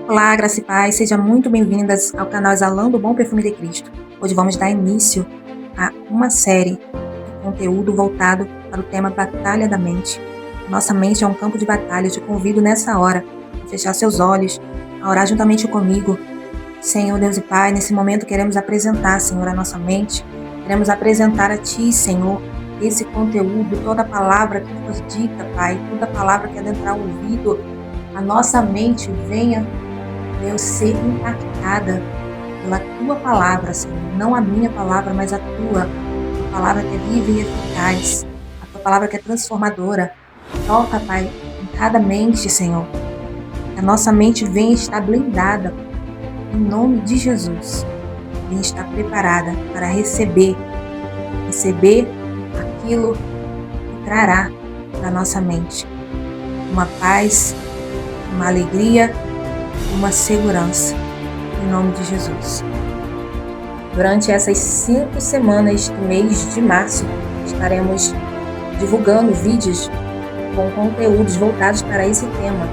Olá, graça e paz, sejam muito bem-vindas ao canal Exalando o Bom Perfume de Cristo. Hoje vamos dar início a uma série de conteúdo voltado para o tema Batalha da Mente. Nossa mente é um campo de batalha. Eu te convido nessa hora a fechar seus olhos, a orar juntamente comigo. Senhor Deus e Pai, nesse momento queremos apresentar, Senhor, a nossa mente. Queremos apresentar a Ti, Senhor, esse conteúdo, toda a palavra que nos dita, Pai, toda a palavra que adentrar o ouvido, a nossa mente venha, Deus, ser impactada pela Tua palavra, Senhor. Não a minha palavra, mas a Tua palavra que é viva e eficaz, a Tua palavra que é transformadora. Toca, Pai, em cada mente, Senhor. Que a nossa mente venha estar blindada, em nome de Jesus. Venha estar preparada para receber aquilo que trará para a nossa mente uma paz, uma alegria, uma segurança, em nome de Jesus. Durante essas 5 semanas do mês de março, estaremos divulgando vídeos com conteúdos voltados para esse tema.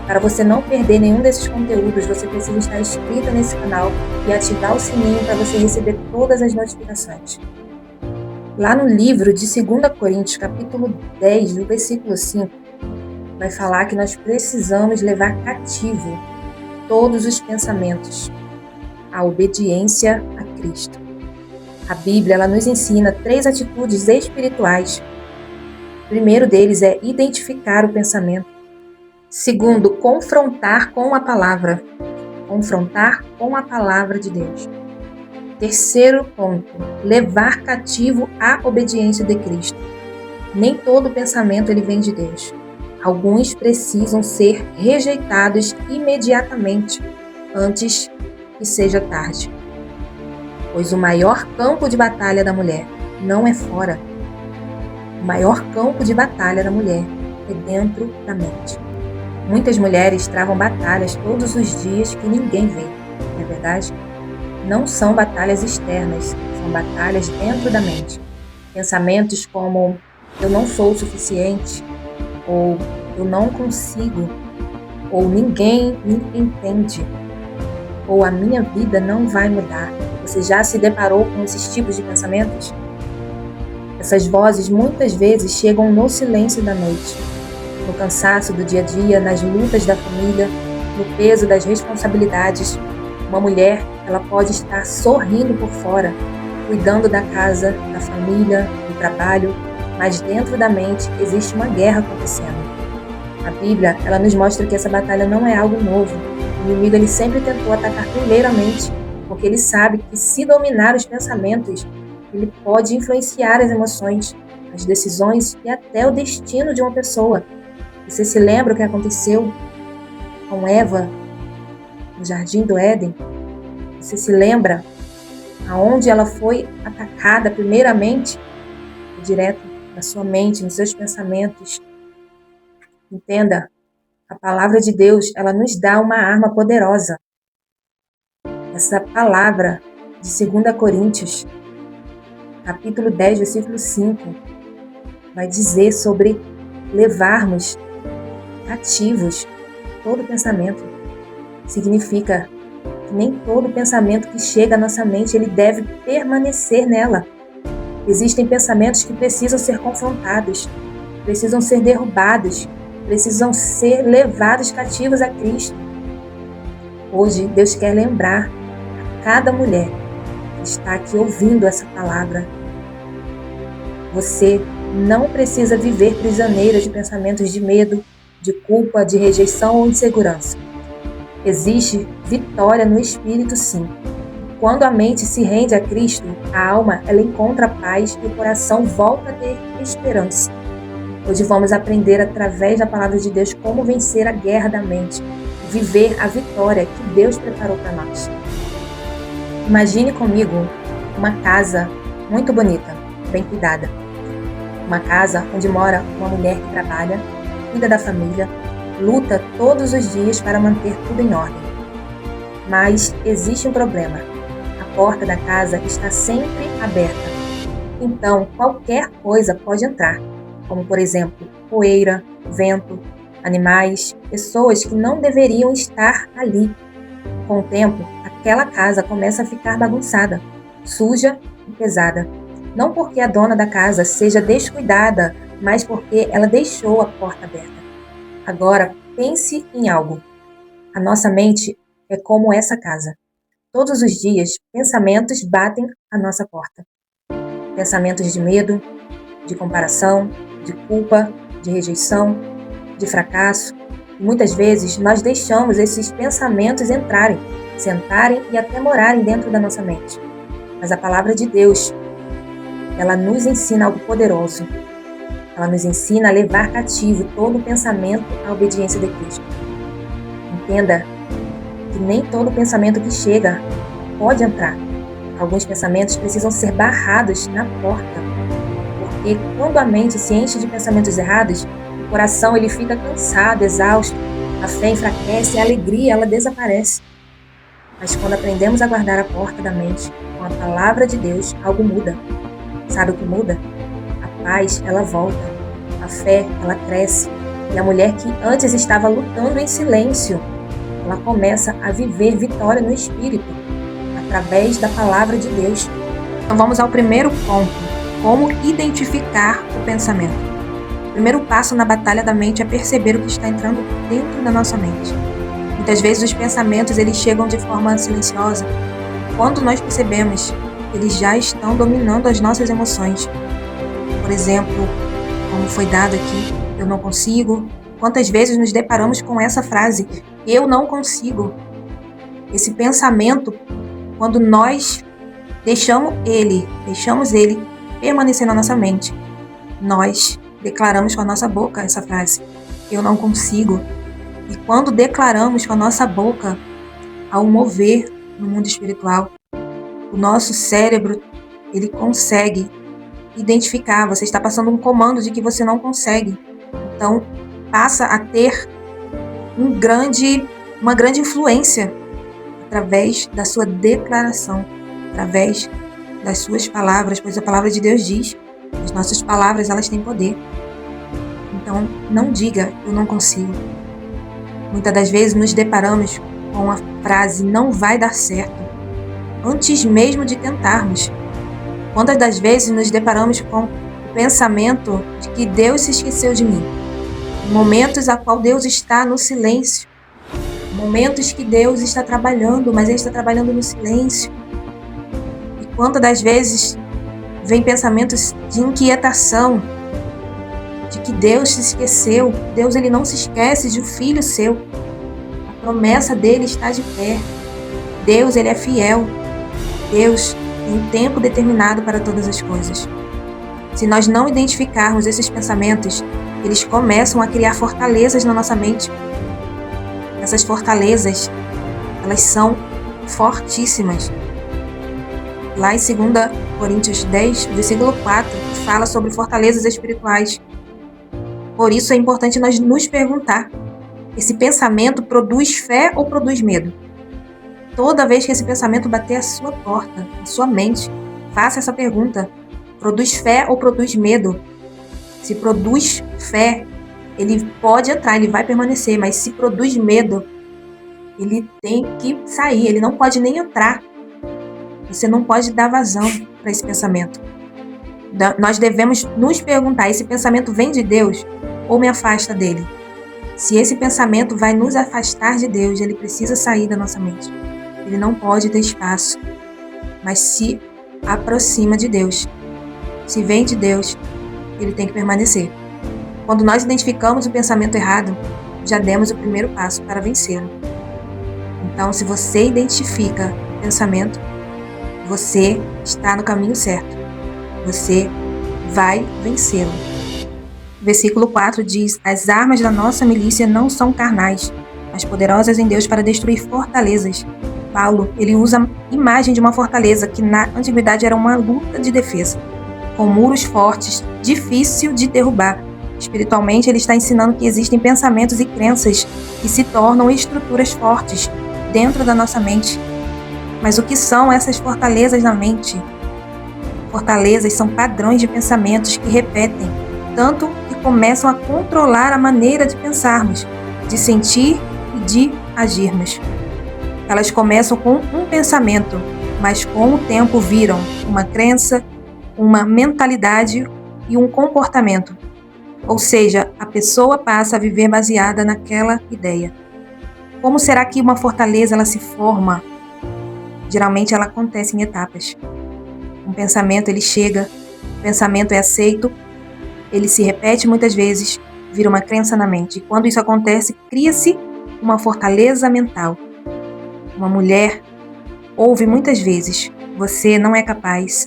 Para você não perder nenhum desses conteúdos, você precisa estar inscrita nesse canal e ativar o sininho para você receber todas as notificações. Lá no livro de 2 Coríntios, capítulo 10, do versículo 5, vai falar que nós precisamos levar cativo todos os pensamentos à obediência a Cristo. A Bíblia, ela nos ensina 3 atitudes espirituais. O primeiro deles é identificar o pensamento. Segundo, confrontar com a palavra. Confrontar com a palavra de Deus. Terceiro ponto, levar cativo à obediência de Cristo. Nem todo pensamento ele vem de Deus. Alguns precisam ser rejeitados imediatamente, antes que seja tarde. Pois o maior campo de batalha da mulher não é fora. O maior campo de batalha da mulher é dentro da mente. Muitas mulheres travam batalhas todos os dias que ninguém vê, não é verdade? Não são batalhas externas, são batalhas dentro da mente. Pensamentos como eu não sou o suficiente, ou eu não consigo, ou ninguém me entende, ou a minha vida não vai mudar. Você já se deparou com esses tipos de pensamentos? Essas vozes muitas vezes chegam no silêncio da noite, no cansaço do dia a dia, nas lutas da família, no peso das responsabilidades. Uma mulher, ela pode estar sorrindo por fora, cuidando da casa, da família, do trabalho, mas dentro da mente existe uma guerra acontecendo. A Bíblia, ela nos mostra que essa batalha não é algo novo. O inimigo, ele sempre tentou atacar primeiramente, porque ele sabe que se dominar os pensamentos, ele pode influenciar as emoções, as decisões e até o destino de uma pessoa. Você se lembra o que aconteceu com Eva no Jardim do Éden? Você se lembra aonde ela foi atacada primeiramente? Direto na sua mente, nos seus pensamentos. Entenda, a palavra de Deus, ela nos dá uma arma poderosa. Essa palavra de 2 Coríntios, capítulo 10, versículo 5, vai dizer sobre levarmos cativos todo pensamento. Significa que nem todo pensamento que chega à nossa mente, ele deve permanecer nela. Existem pensamentos que precisam ser confrontados, precisam ser derrubados, precisam ser levados cativos a Cristo. Hoje, Deus quer lembrar a cada mulher que está aqui ouvindo essa palavra. Você não precisa viver prisioneira de pensamentos de medo, de culpa, de rejeição ou insegurança. Existe vitória no Espírito, sim. Quando a mente se rende a Cristo, a alma ela encontra paz e o coração volta a ter esperança. Hoje vamos aprender através da palavra de Deus como vencer a guerra da mente, viver a vitória que Deus preparou para nós. Imagine comigo uma casa muito bonita, bem cuidada. Uma casa onde mora uma mulher que trabalha, cuida da família, luta todos os dias para manter tudo em ordem. Mas existe um problema. A porta da casa está sempre aberta. Então, qualquer coisa pode entrar, como por exemplo, poeira, vento, animais, pessoas que não deveriam estar ali. Com o tempo, aquela casa começa a ficar bagunçada, suja e pesada. Não porque a dona da casa seja descuidada, mas porque ela deixou a porta aberta. Agora, pense em algo. A nossa mente é como essa casa. Todos os dias, pensamentos batem à nossa porta. Pensamentos de medo, de comparação, de culpa, de rejeição, de fracasso. E muitas vezes nós deixamos esses pensamentos entrarem, sentarem e até morarem dentro da nossa mente. Mas a palavra de Deus, ela nos ensina algo poderoso. Ela nos ensina a levar cativo todo pensamento à obediência de Cristo. Entenda que nem todo pensamento que chega pode entrar. Alguns pensamentos precisam ser barrados na porta. Porque quando a mente se enche de pensamentos errados, o coração ele fica cansado, exausto, a fé enfraquece, a alegria ela desaparece. Mas quando aprendemos a guardar a porta da mente com a palavra de Deus, algo muda. Sabe o que muda? A paz, ela volta. A fé, ela cresce. E a mulher que antes estava lutando em silêncio, ela começa a viver vitória no Espírito, através da palavra de Deus. Então vamos ao primeiro ponto. Como identificar o pensamento? O primeiro passo na batalha da mente é perceber o que está entrando dentro da nossa mente. Muitas vezes os pensamentos eles chegam de forma silenciosa. Quando nós percebemos, eles já estão dominando as nossas emoções. Por exemplo, como foi dado aqui, eu não consigo. Quantas vezes nos deparamos com essa frase, eu não consigo? Esse pensamento, quando nós deixamos ele permanecer na nossa mente, nós declaramos com a nossa boca essa frase, eu não consigo. E quando declaramos com a nossa boca, ao mover no mundo espiritual, o nosso cérebro, ele consegue identificar, você está passando um comando de que você não consegue. Então, passa a ter uma grande influência através da sua declaração, através das suas palavras, pois a palavra de Deus diz, as nossas palavras, elas têm poder. Então, não diga, eu não consigo. Muitas das vezes nos deparamos com a frase, não vai dar certo, antes mesmo de tentarmos. Quantas das vezes nos deparamos com o pensamento de que Deus se esqueceu de mim? Momentos a qual Deus está no silêncio. Momentos que Deus está trabalhando, mas Ele está trabalhando no silêncio. E quantas das vezes vem pensamentos de inquietação, de que Deus se esqueceu. Deus ele não se esquece de um filho seu. A promessa dele está de pé. Deus ele é fiel. Deus tem um tempo determinado para todas as coisas. Se nós não identificarmos esses pensamentos, eles começam a criar fortalezas na nossa mente. Essas fortalezas, elas são fortíssimas. Lá em 2 Coríntios 10, versículo 4, fala sobre fortalezas espirituais. Por isso é importante nós nos perguntar, esse pensamento produz fé ou produz medo? Toda vez que esse pensamento bater a sua porta, a sua mente, faça essa pergunta. Produz fé ou produz medo? Se produz fé, ele pode entrar, ele vai permanecer, mas se produz medo, ele tem que sair, ele não pode nem entrar. Você não pode dar vazão para esse pensamento. Nós devemos nos perguntar, esse pensamento vem de Deus ou me afasta dele? Se esse pensamento vai nos afastar de Deus, ele precisa sair da nossa mente. Ele não pode ter espaço, mas se aproxima de Deus. Se vem de Deus, ele tem que permanecer. Quando nós identificamos o pensamento errado, já demos o primeiro passo para vencê-lo. Então, se você identifica o pensamento, você está no caminho certo. Você vai vencê-lo. Versículo 4 diz, as armas da nossa milícia não são carnais, mas poderosas em Deus para destruir fortalezas. Paulo, ele usa a imagem de uma fortaleza que na antiguidade era uma luta de defesa, com muros fortes, difícil de derrubar. Espiritualmente, ele está ensinando que existem pensamentos e crenças que se tornam estruturas fortes dentro da nossa mente. Mas o que são essas fortalezas na mente? Fortalezas são padrões de pensamentos que repetem, tanto que começam a controlar a maneira de pensarmos, de sentir e de agirmos. Elas começam com um pensamento, mas com o tempo viram uma crença, uma mentalidade e um comportamento. Ou seja, a pessoa passa a viver baseada naquela ideia. Como será que uma fortaleza ela se forma? Geralmente ela acontece em etapas. Um pensamento ele chega, o pensamento é aceito, ele se repete muitas vezes, vira uma crença na mente. E quando isso acontece, cria-se uma fortaleza mental. Uma mulher ouve muitas vezes: você não é capaz.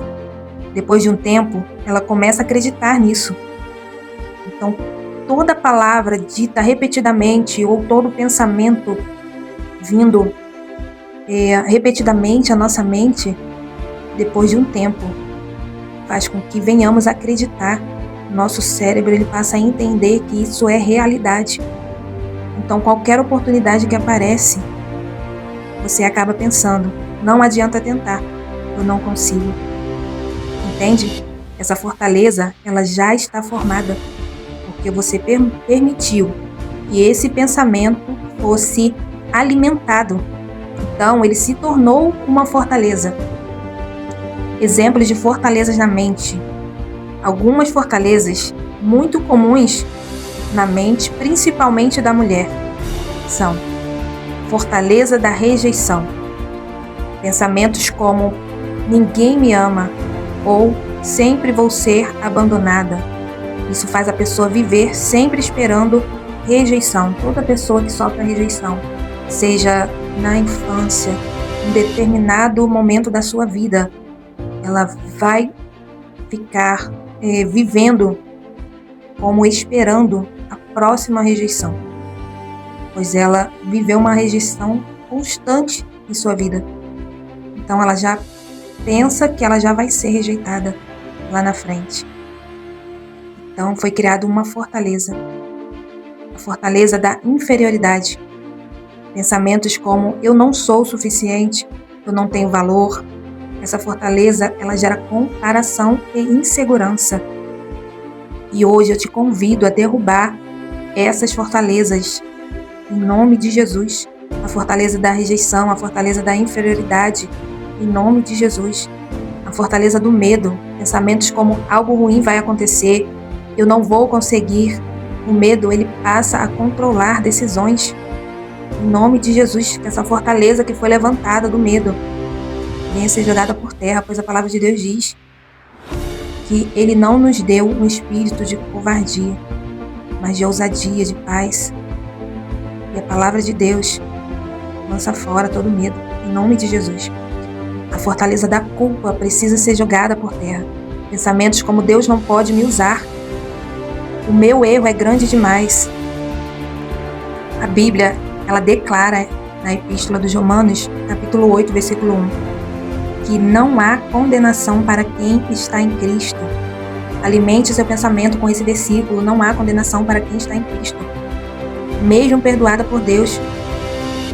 Depois de um tempo, ela começa a acreditar nisso. Então, toda palavra dita repetidamente ou todo pensamento vindo repetidamente à nossa mente, depois de um tempo, faz com que venhamos a acreditar. Nosso cérebro ele passa a entender que isso é realidade. Então, qualquer oportunidade que aparece, você acaba pensando: não adianta tentar, eu não consigo. Entende? Essa fortaleza, ela já está formada, porque você permitiu que esse pensamento fosse alimentado. Então, ele se tornou uma fortaleza. Exemplos de fortalezas na mente. Algumas fortalezas muito comuns na mente, principalmente da mulher, são fortaleza da rejeição. Pensamentos como: ninguém me ama ou sempre vou ser abandonada. Isso faz a pessoa viver sempre esperando rejeição. Toda pessoa que sofre rejeição, seja na infância, em determinado momento da sua vida, ela vai ficar vivendo como esperando a próxima rejeição, pois ela viveu uma rejeição constante em sua vida. Então ela já pensa que ela já vai ser rejeitada lá na frente. Então foi criada uma fortaleza, a fortaleza da inferioridade. Pensamentos como: eu não sou o suficiente, eu não tenho valor. Essa fortaleza, ela gera comparação e insegurança. E hoje eu te convido a derrubar essas fortalezas, em nome de Jesus. A fortaleza da rejeição, a fortaleza da inferioridade, em nome de Jesus. A fortaleza do medo, pensamentos como: algo ruim vai acontecer, eu não vou conseguir. O medo, ele passa a controlar decisões. Em nome de Jesus, que essa fortaleza que foi levantada do medo venha ser jogada por terra, pois a palavra de Deus diz que Ele não nos deu um espírito de covardia, mas de ousadia, de paz. E a palavra de Deus lança fora todo medo, em nome de Jesus. A fortaleza da culpa precisa ser jogada por terra. Pensamentos como: Deus não pode me usar, o meu erro é grande demais. A Bíblia, ela declara na Epístola dos Romanos, capítulo 8, versículo 1, que não há condenação para quem está em Cristo. Alimente o seu pensamento com esse versículo: não há condenação para quem está em Cristo. Mesmo perdoada por Deus,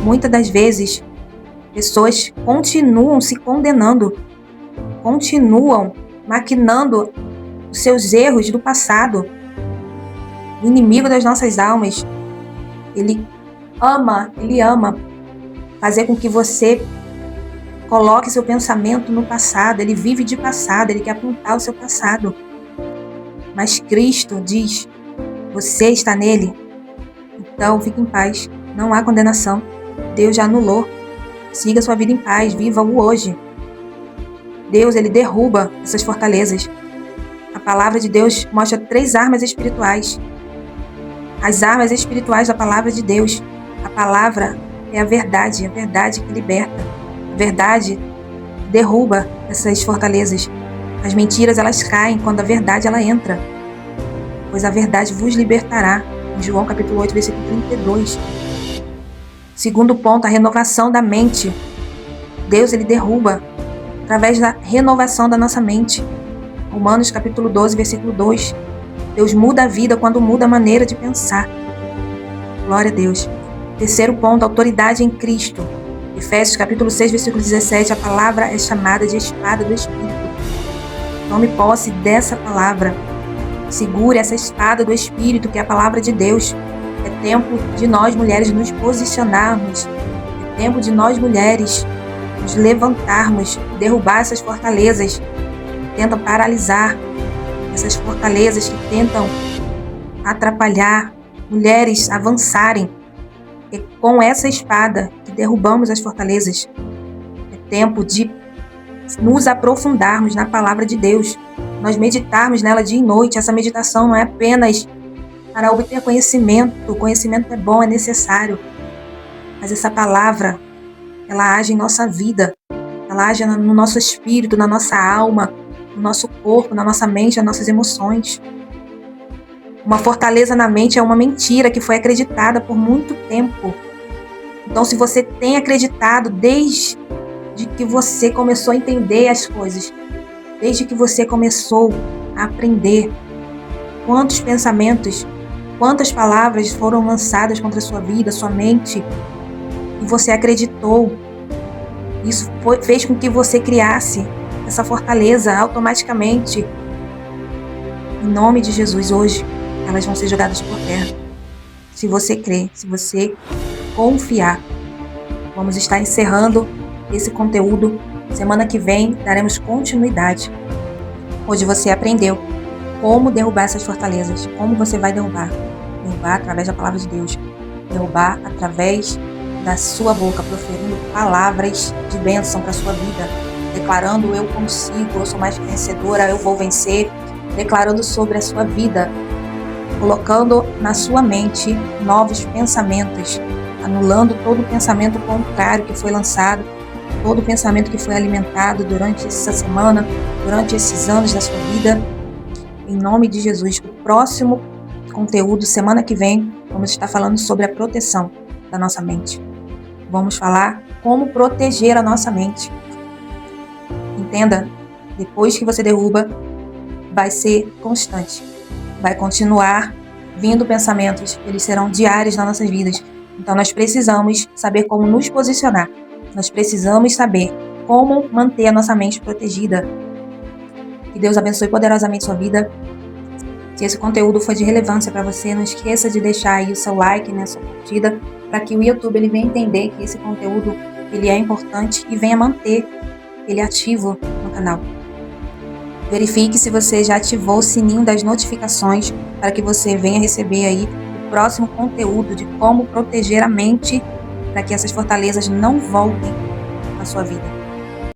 muitas das vezes, pessoas continuam se condenando, continuam maquinando os seus erros do passado. O inimigo das nossas almas, ele ama fazer com que você coloque seu pensamento no passado. Ele vive de passado, ele quer apontar o seu passado. Mas Cristo diz: você está nele, então fique em paz, não há condenação. Deus já anulou. Siga sua vida em paz, viva o hoje. Deus, ele derruba essas fortalezas. A palavra de Deus mostra 3 armas espirituais. As armas espirituais da palavra de Deus. A palavra é a verdade que liberta. A verdade derruba essas fortalezas. As mentiras, elas caem quando a verdade ela entra. Pois a verdade vos libertará. Em João capítulo 8, versículo 32. Segundo ponto, a renovação da mente. Deus, ele derruba através da renovação da nossa mente. Romanos capítulo 12, versículo 2. Deus muda a vida quando muda a maneira de pensar. Glória a Deus. Terceiro ponto, autoridade em Cristo. Efésios capítulo 6, versículo 17. A palavra é chamada de espada do Espírito. Tome posse dessa palavra. Segure essa espada do Espírito, que é a palavra de Deus. É tempo de nós, mulheres, nos posicionarmos. É tempo de nós, mulheres, nos levantarmos, derrubar essas fortalezas que tentam paralisar, essas fortalezas que tentam atrapalhar mulheres avançarem. E com essa espada que derrubamos as fortalezas. É tempo de nos aprofundarmos na palavra de Deus, nós meditarmos nela dia e noite. Essa meditação não é apenas para obter conhecimento. O conhecimento é bom, é necessário, mas essa palavra, ela age em nossa vida, ela age no nosso espírito, na nossa alma, no nosso corpo, na nossa mente, nas nossas emoções. Uma fortaleza na mente é uma mentira que foi acreditada por muito tempo. Então, se você tem acreditado desde que você começou a entender as coisas, desde que você começou a aprender, quantos pensamentos, quantas palavras foram lançadas contra a sua vida, sua mente, e você acreditou. Isso fez com que você criasse essa fortaleza automaticamente. Em nome de Jesus, hoje, elas vão ser jogadas por terra. Se você crer, se você confiar. Vamos estar encerrando esse conteúdo. Semana que vem daremos continuidade. Hoje você aprendeu como derrubar essas fortalezas. Como você vai derrubar? Derrubar através da palavra de Deus. Derrubar através da sua boca, proferindo palavras de bênção para a sua vida. Declarando: eu consigo, eu sou mais que vencedora, eu vou vencer. Declarando sobre a sua vida. Colocando na sua mente novos pensamentos. Anulando todo o pensamento contrário que foi lançado. Todo o pensamento que foi alimentado durante essa semana, durante esses anos da sua vida. Em nome de Jesus. O próximo conteúdo, semana que vem, vamos estar falando sobre a proteção da nossa mente. Vamos falar como proteger a nossa mente. Entenda, depois que você derruba, vai ser constante. Vai continuar vindo pensamentos, eles serão diários nas nossas vidas. Então nós precisamos saber como nos posicionar. Nós precisamos saber como manter a nossa mente protegida. Que Deus abençoe poderosamente sua vida. Se esse conteúdo foi de relevância para você, não esqueça de deixar aí o seu like, né, sua curtida, para que o YouTube ele venha entender que esse conteúdo ele é importante e venha manter ele ativo no canal. Verifique se você já ativou o sininho das notificações para que você venha receber aí o próximo conteúdo de como proteger a mente para que essas fortalezas não voltem à sua vida.